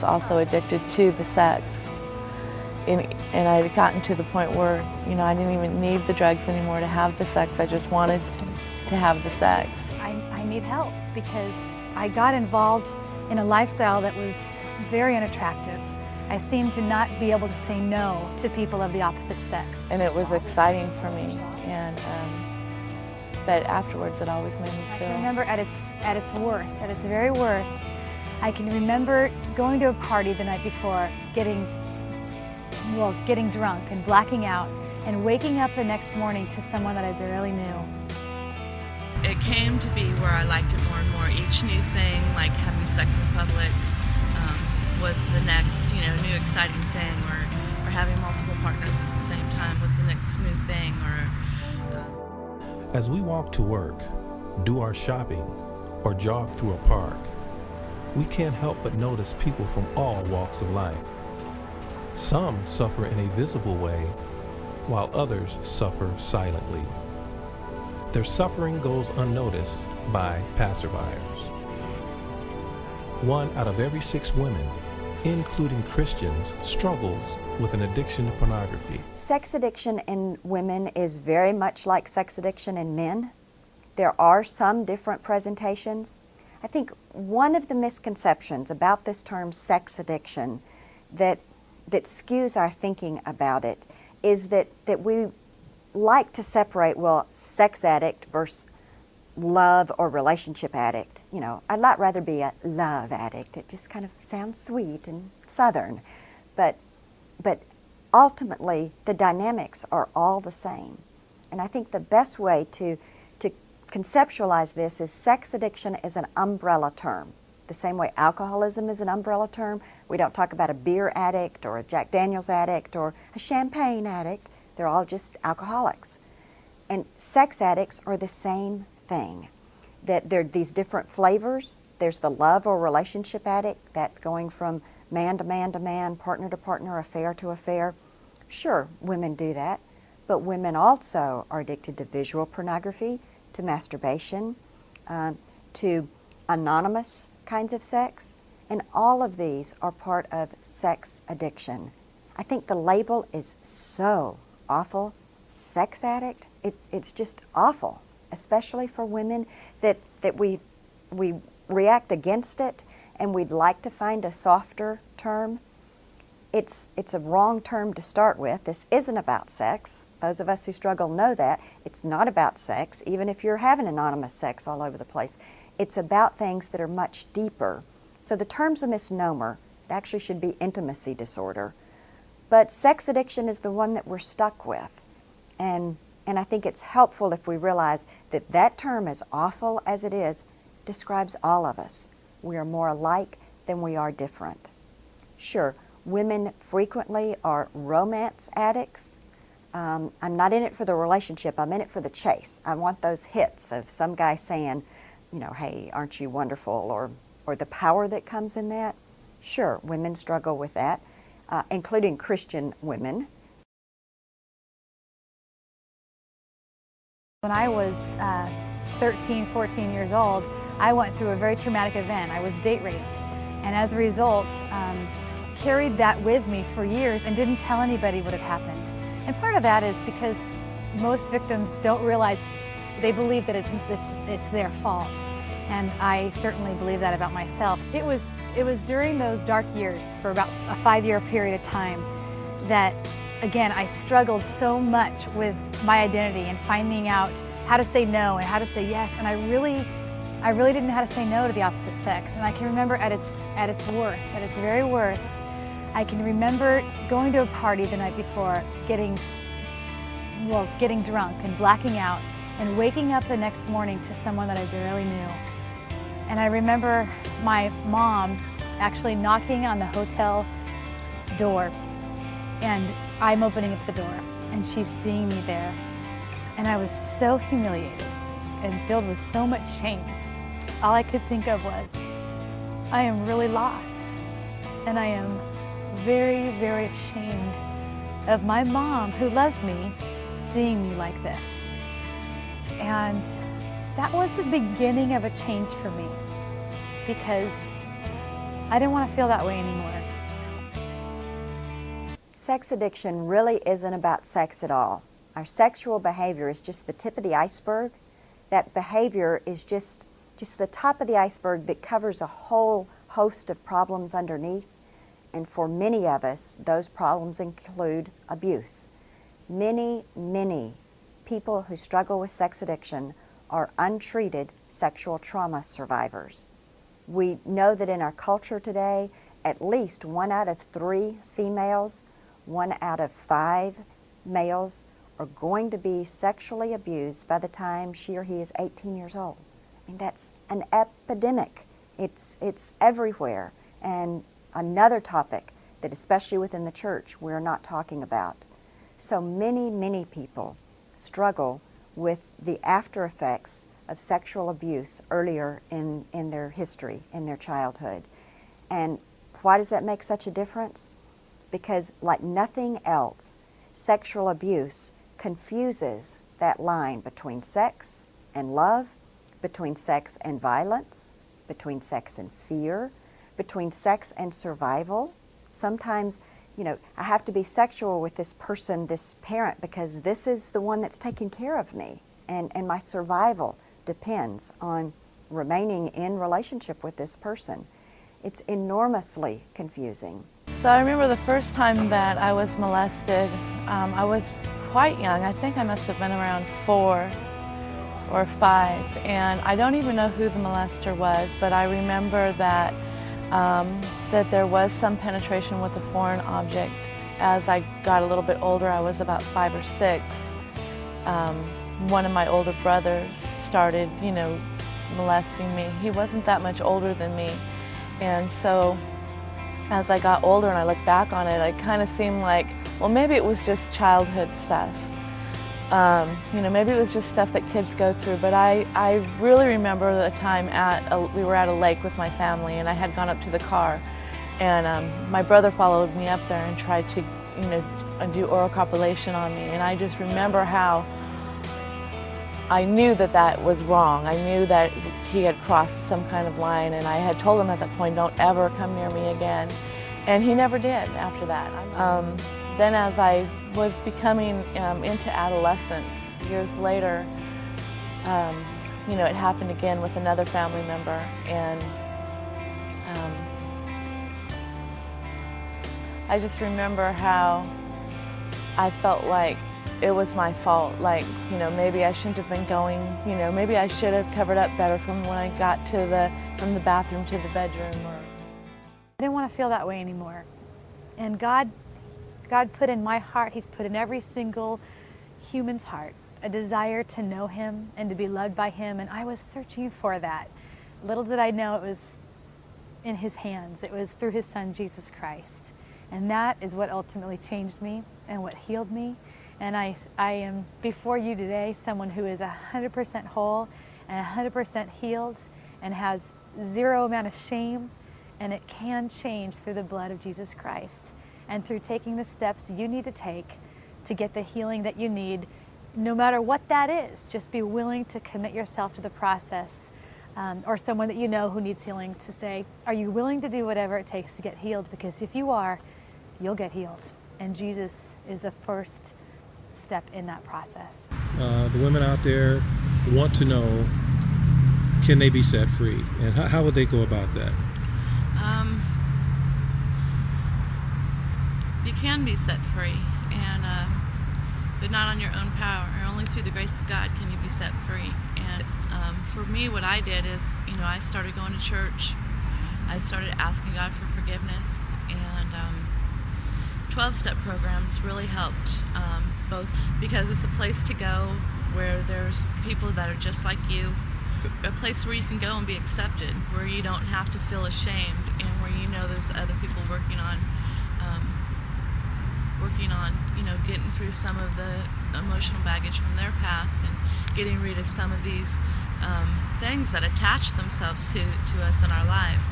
also addicted to the sex. And I had gotten to the point where, I didn't even need the drugs anymore to have the sex. I just wanted to have the sex. I need help because I got involved in a lifestyle that was very unattractive. I seemed to not be able to say no to people of the opposite sex. And it was exciting for me, but afterwards it always made me feel... I can remember at its worst, at its very worst, I can remember going to a party the night before, getting drunk and blacking out, and waking up the next morning to someone that I barely knew. It came to be where I liked it more and more. Each new thing, like having sex in public, was the next, new exciting thing, or having multiple partners at the same time was the next new thing. As we walk to work, do our shopping, or jog through a park, we can't help but notice people from all walks of life. Some suffer in a visible way, while others suffer silently. Their suffering goes unnoticed by passerbyers. 1 out of every 6 women, including Christians, struggles with an addiction to pornography. Sex addiction in women is very much like sex addiction in men. There are some different presentations. I think one of the misconceptions about this term sex addiction that skews our thinking about it is that we like to separate, sex addict versus love or relationship addict. I'd rather be a love addict. It just kind of sounds sweet and southern. But ultimately, the dynamics are all the same. And I think the best way to conceptualize this is sex addiction is an umbrella term. The same way alcoholism is an umbrella term. We don't talk about a beer addict or a Jack Daniels addict or a champagne addict. They're all just alcoholics. And sex addicts are the same thing. That there are these different flavors. There's the love or relationship addict, that's going from man to man to man, partner to partner, affair to affair. Sure, women do that, but women also are addicted to visual pornography, to masturbation, to anonymous kinds of sex, and all of these are part of sex addiction. I think the label is so awful. Sex addict, it's just awful, especially for women that we react against it, and we'd like to find a softer term. It's a wrong term to start with. This isn't about sex. Those of us who struggle know that. It's not about sex, even if you're having anonymous sex all over the place. It's about things that are much deeper. So the term's a misnomer. It actually should be intimacy disorder. But sex addiction is the one that we're stuck with. And I think it's helpful if we realize that that term, as awful as it is, describes all of us. We are more alike than we are different. Sure, women frequently are romance addicts. I'm not in it for the relationship, I'm in it for the chase. I want those hits of some guy saying, hey, aren't you wonderful, or the power that comes in that. Sure, women struggle with that, including Christian women. When I was 13, 14 years old, I went through a very traumatic event. I was date raped, and as a result, carried that with me for years and didn't tell anybody what had happened. And part of that is because most victims don't realize, they believe that it's their fault. And I certainly believe that about myself. It was during those dark years, for about a 5-year period of time, that again, I struggled so much with my identity and finding out how to say no and how to say yes. And I really didn't know how to say no to the opposite sex. And I can remember at its worst, at its very worst, I can remember going to a party the night before, getting drunk and blacking out, and waking up the next morning to someone that I barely knew. And I remember my mom actually knocking on the hotel door, and I'm opening up the door, and she's seeing me there. And I was so humiliated and filled with so much shame. All I could think of was, I am really lost, and I am very, very ashamed of my mom, who loves me, seeing me like this. And that was the beginning of a change for me, because I didn't want to feel that way anymore. Sex addiction really isn't about sex at all. Our sexual behavior is just the tip of the iceberg. That behavior is just the top of the iceberg that covers a whole host of problems underneath. And for many of us, those problems include abuse. Many, many people who struggle with sex addiction are untreated sexual trauma survivors. We know that in our culture today, at least 1 out of 3 females, 1 out of 5 males are going to be sexually abused by the time she or he is 18 years old. I mean, that's an epidemic. It's everywhere. And another topic that, especially within the church, we're not talking about. So many, many people struggle with the after effects of sexual abuse earlier in their history, in their childhood. And why does that make such a difference? Because like nothing else, sexual abuse confuses that line between sex and love, between sex and violence, between sex and fear, between sex and survival. Sometimes, I have to be sexual with this person, this parent, because this is the one that's taking care of me. And my survival depends on remaining in relationship with this person. It's enormously confusing. So I remember the first time that I was molested, I was quite young. I think I must have been around 4 or 5, and I don't even know who the molester was, but I remember that that there was some penetration with a foreign object. As I got a little bit older, I was about 5 or 6. One of my older brothers started, molesting me. He wasn't that much older than me, and so as I got older and I look back on it, it kind of seemed like, well, maybe it was just childhood stuff. Maybe it was just stuff that kids go through, but I really remember the time we were at a lake with my family, and I had gone up to the car, and my brother followed me up there and tried to, do oral copulation on me, and I just remember how I knew that was wrong. I knew that he had crossed some kind of line, and I had told him at that point, don't ever come near me again, and he never did after that. Then as I was becoming into adolescence, years later, it happened again with another family member, and I just remember how I felt like it was my fault, like, maybe I shouldn't have been going, maybe I should have covered up better from when I got from the bathroom to the bedroom. I didn't want to feel that way anymore. And God put in my heart, He's put in every single human's heart, a desire to know Him and to be loved by Him, and I was searching for that. Little did I know it was in His hands. It was through His Son, Jesus Christ. And that is what ultimately changed me and what healed me. And I am before you today someone who is 100% whole and 100% healed and has zero amount of shame, and it can change through the blood of Jesus Christ and through taking the steps you need to take to get the healing that you need, no matter what that is. Just be willing to commit yourself to the process, or someone that you know who needs healing, to say, are you willing to do whatever it takes to get healed? Because if you are, you'll get healed. And Jesus is the first step in that process. The women out there want to know, can they be set free? And how would they go about that? You can be set free, but not on your own power. Only through the grace of God can you be set free. And for me, what I did is, I started going to church. I started asking God for forgiveness, and 12-step programs really helped, both because it's a place to go where there's people that are just like you, a place where you can go and be accepted, where you don't have to feel ashamed, and where there's other people working on getting through some of the emotional baggage from their past and getting rid of some of these things that attach themselves to us in our lives.